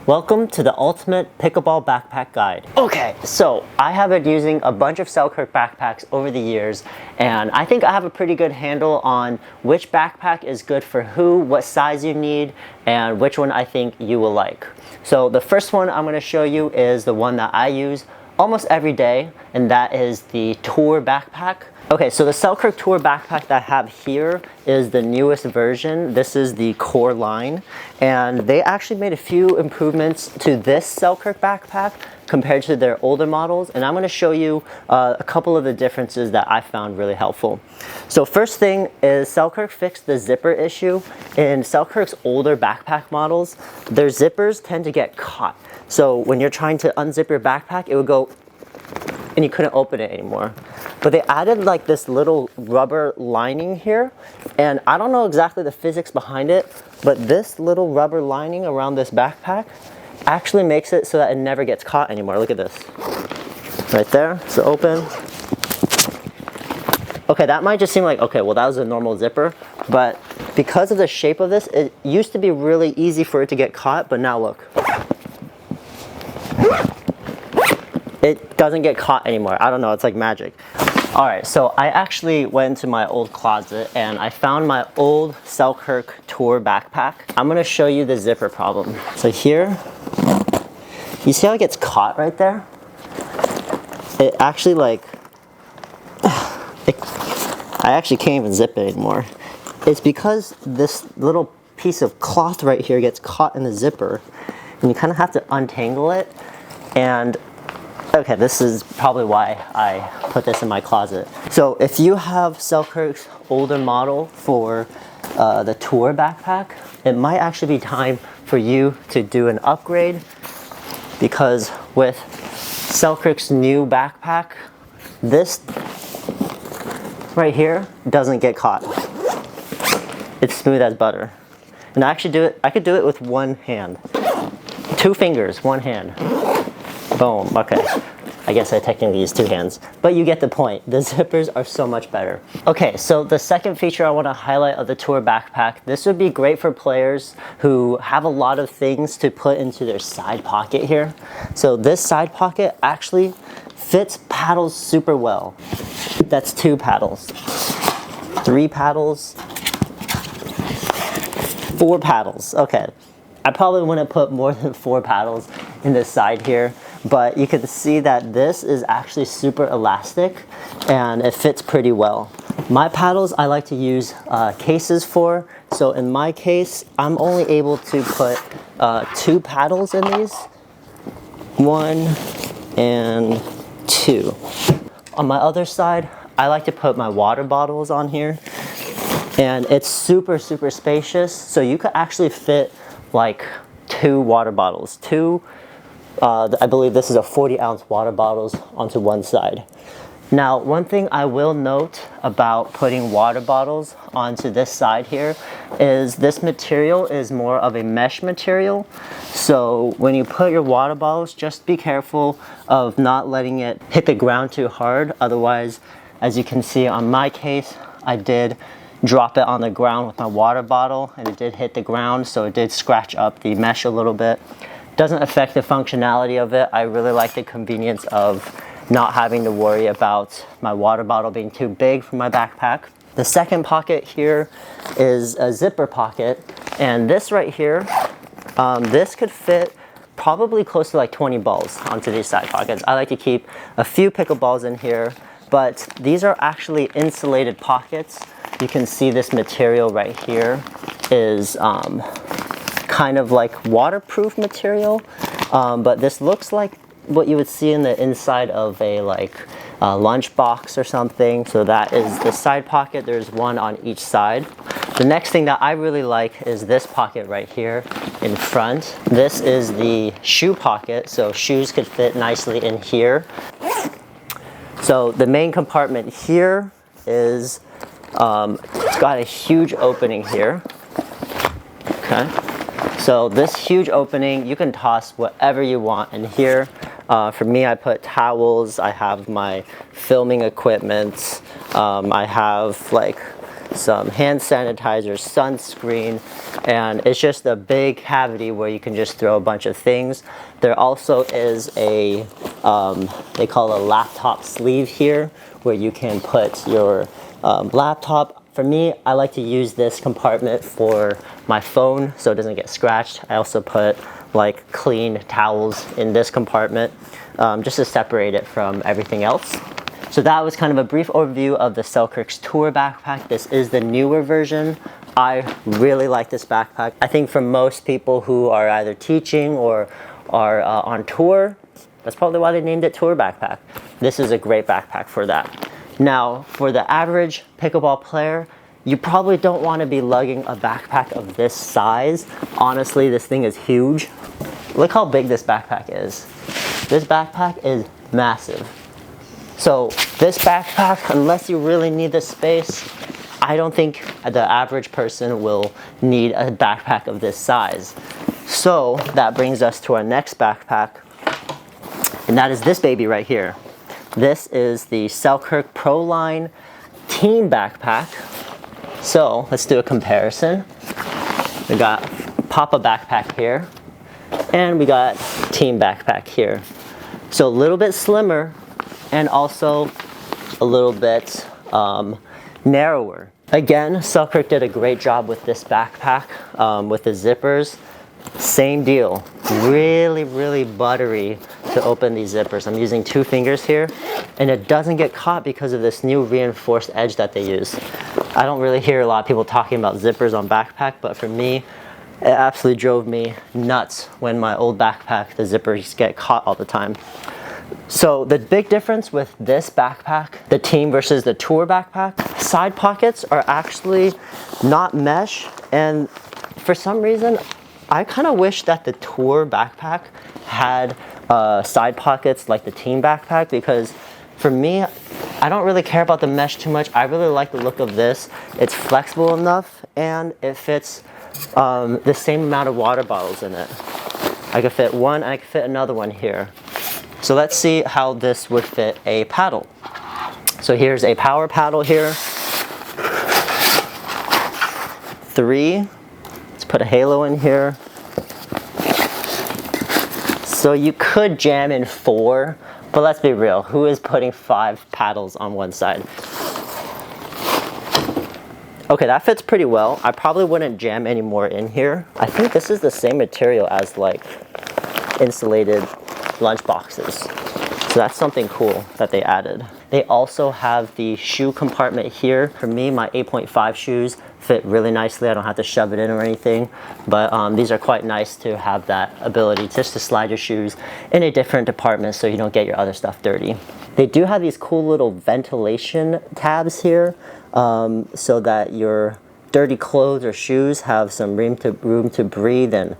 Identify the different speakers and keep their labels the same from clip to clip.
Speaker 1: Welcome to the Ultimate Pickleball Backpack Guide. Okay, so I have been using a bunch of Selkirk backpacks over the years, and I think I have a pretty good handle on which backpack is good for who, what size you need, and which one I think you will like. So the first one I'm going to show you is the one that I use almost every day, and that is the Tour backpack. Okay, so the Selkirk Tour backpack that I have here is the newest version. This is the core line, and they actually made a few improvements to this Selkirk backpack compared to their older models, and I'm going to show you a couple of the differences that I found really helpful. So first thing is Selkirk fixed the zipper issue. In Selkirk's older backpack models, their zippers tend to get caught. So when you're trying to unzip your backpack, it would go and you couldn't open it anymore. But they added like this little rubber lining here, and I don't know exactly the physics behind it, but this little rubber lining around this backpack actually makes it so that it never gets caught anymore. Look at this. Right there, so open. Okay, that might just seem like, okay, well that was a normal zipper, but because of the shape of this, it used to be really easy for it to get caught, but now look. It doesn't get caught anymore. I don't know, it's like magic. All right, so I actually went into my old closet and I found my old Selkirk Tour backpack. I'm gonna show you the zipper problem. So here, you see how it gets caught right there? It actually I actually can't even zip it anymore. It's because this little piece of cloth right here gets caught in the zipper and you kind of have to untangle it. And okay, this is probably why I put this in my closet. So if you have Selkirk's older model for the Tour backpack, it might actually be time for you to do an upgrade, because with Selkirk's new backpack, this right here doesn't get caught. It's smooth as butter. And I could do it with one hand. 2 fingers, one hand. Boom, okay. I guess I technically use 2 hands, but you get the point. The zippers are so much better. Okay, so the second feature I want to highlight of the Tour backpack, this would be great for players who have a lot of things to put into their side pocket here. So this side pocket actually fits paddles super well. That's 2 paddles, 3 paddles, 4 paddles. Okay, I probably wouldn't put more than 4 paddles in this side here, but you can see that this is actually super elastic and it fits pretty well. My paddles I like to use cases for, so in my case I'm only able to put 2 paddles in these, 1 and 2. On my other side, I like to put my water bottles on here, and it's super spacious, so you could actually fit like 2 water bottles, I believe this is a 40-ounce water bottles onto one side. Now, one thing I will note about putting water bottles onto this side here is this material is more of a mesh material. So when you put your water bottles, just be careful of not letting it hit the ground too hard. Otherwise, as you can see on my case, I did drop it on the ground with my water bottle and it did hit the ground, so it did scratch up the mesh a little bit. Doesn't affect the functionality of it. I really like the convenience of not having to worry about my water bottle being too big for my backpack. The second pocket here is a zipper pocket, and this right here, this could fit probably close to like 20 balls onto these side pockets. I like to keep a few pickleballs in here, but these are actually insulated pockets. You can see this material right here is kind of like waterproof material, but this looks like what you would see in the inside of a lunch box or something. So that is the side pocket. There's one on each side. The next thing that I really like is this pocket right here in front. This is the shoe pocket, so shoes could fit nicely in here. So the main compartment here is it's got a huge opening here. Okay. So this huge opening, you can toss whatever you want in here. For me, I put towels, I have my filming equipment, I have like some hand sanitizer, sunscreen, and it's just a big cavity where you can just throw a bunch of things. There also is a, they call a laptop sleeve here, where you can put your laptop. For me, I like to use this compartment for my phone so it doesn't get scratched. I also put like clean towels in this compartment just to separate it from everything else. So that was kind of a brief overview of the Selkirk's Tour backpack. This is the newer version. I really like this backpack. I think for most people who are either teaching or are on tour, that's probably why they named it Tour backpack. This is a great backpack for that. Now, for the average pickleball player, you probably don't want to be lugging a backpack of this size. Honestly, this thing is huge. Look how big this backpack is. This backpack is massive. So this backpack, unless you really need the space, I don't think the average person will need a backpack of this size. So that brings us to our next backpack, and that is this baby right here. This is the Selkirk Pro Line Team Backpack. So let's do a comparison. We got Papa backpack here, and we got Team backpack here. So a little bit slimmer, and also a little bit narrower. Again, Selkirk did a great job with this backpack with the zippers. Same deal, really buttery to open these zippers. I'm using 2 fingers here, and it doesn't get caught because of this new reinforced edge that they use. I don't really hear a lot of people talking about zippers on backpack, but for me, it absolutely drove me nuts when my old backpack, the zippers get caught all the time. So the big difference with this backpack, the Team versus the Tour backpack, side pockets are actually not mesh, and for some reason, I kind of wish that the Tour backpack had side pockets like the Team backpack, because for me, I don't really care about the mesh too much. I really like the look of this. It's flexible enough, and it fits the same amount of water bottles in it. I could fit one, and I could fit another one here. So let's see how this would fit a paddle. So here's a power paddle here. 3. Let's put a halo in here. So you could jam in 4, but let's be real, who is putting 5 paddles on one side? Okay, that fits pretty well. I probably wouldn't jam any more in here. I think this is the same material as like insulated lunch boxes. So that's something cool that they added. They also have the shoe compartment here. For me, my 8.5 shoes fit really nicely. I don't have to shove it in or anything, but these are quite nice to have that ability just to slide your shoes in a different department so you don't get your other stuff dirty. They do have these cool little ventilation tabs here so that your dirty clothes or shoes have some room to breathe and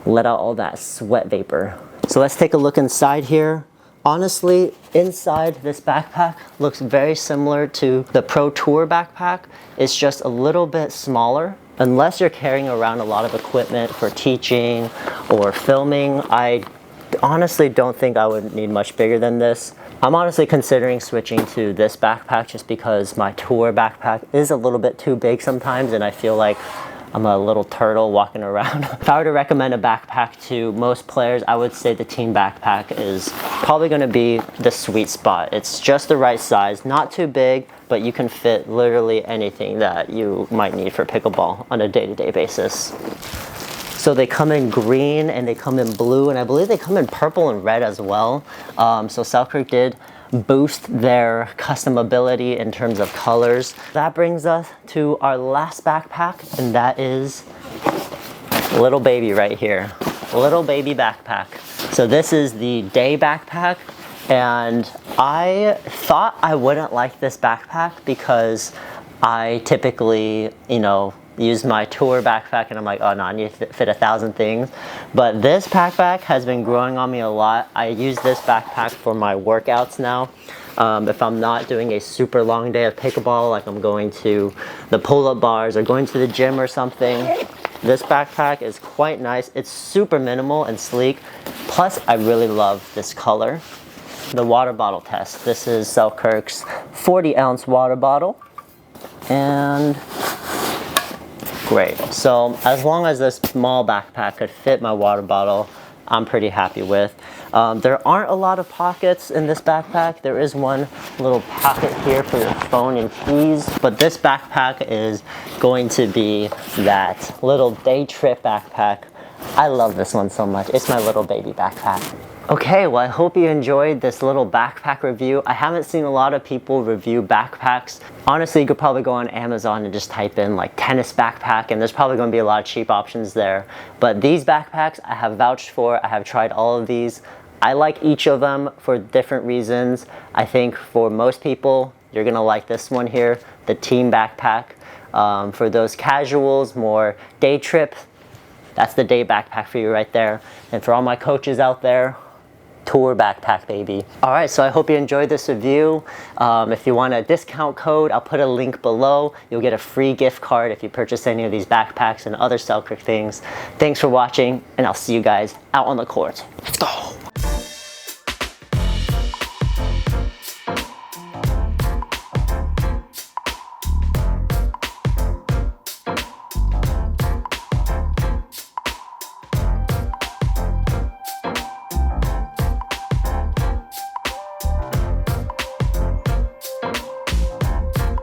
Speaker 1: let out all that sweat vapor. So let's take a look inside here. Honestly, inside this backpack looks very similar to the Pro Tour backpack. It's just a little bit smaller. Unless you're carrying around a lot of equipment for teaching or filming, I honestly don't think I would need much bigger than this. I'm honestly considering switching to this backpack just because my Tour backpack is a little bit too big sometimes, and I feel like I'm a little turtle walking around. If I were to recommend a backpack to most players, I would say the Team backpack is probably going to be the sweet spot. It's just the right size, not too big, but you can fit literally anything that you might need for pickleball on a day-to-day basis. So they come in green and they come in blue, and I believe they come in purple and red as well. So Selkirk did boost their customability in terms of colors. That brings us to our last backpack, and that is little baby right here. Little baby backpack. So this is the day backpack, and I thought I wouldn't like this backpack because I typically, use my Tour backpack and I'm like, oh no, I need to fit 1,000 things. But this backpack has been growing on me a lot. I use this backpack for my workouts now. If I'm not doing a super long day of pickleball, like I'm going to the pull-up bars or going to the gym or something, this backpack is quite nice. It's super minimal and sleek. Plus, I really love this color. The water bottle test. This is Selkirk's 40-ounce water bottle. And great. So as long as this small backpack could fit my water bottle, I'm pretty happy with. There aren't a lot of pockets in this backpack. There is one little pocket here for your phone and keys, but this backpack is going to be that little day trip backpack. I love this one so much. It's my little baby backpack. Okay, well, I hope you enjoyed this little backpack review. I haven't seen a lot of people review backpacks. Honestly, you could probably go on Amazon and just type in like tennis backpack, and there's probably going to be a lot of cheap options there. But these backpacks I have vouched for. I have tried all of these. I like each of them for different reasons. I think for most people, you're going to like this one here, the team backpack. For those casuals, more day trip, that's the day backpack for you right there. And for all my coaches out there, tour backpack, baby. All right, so I hope you enjoyed this review. If you want a discount code, I'll put a link below. You'll get a free gift card if you purchase any of these backpacks and other Selkirk things. Thanks for watching, and I'll see you guys out on the court. Let's go.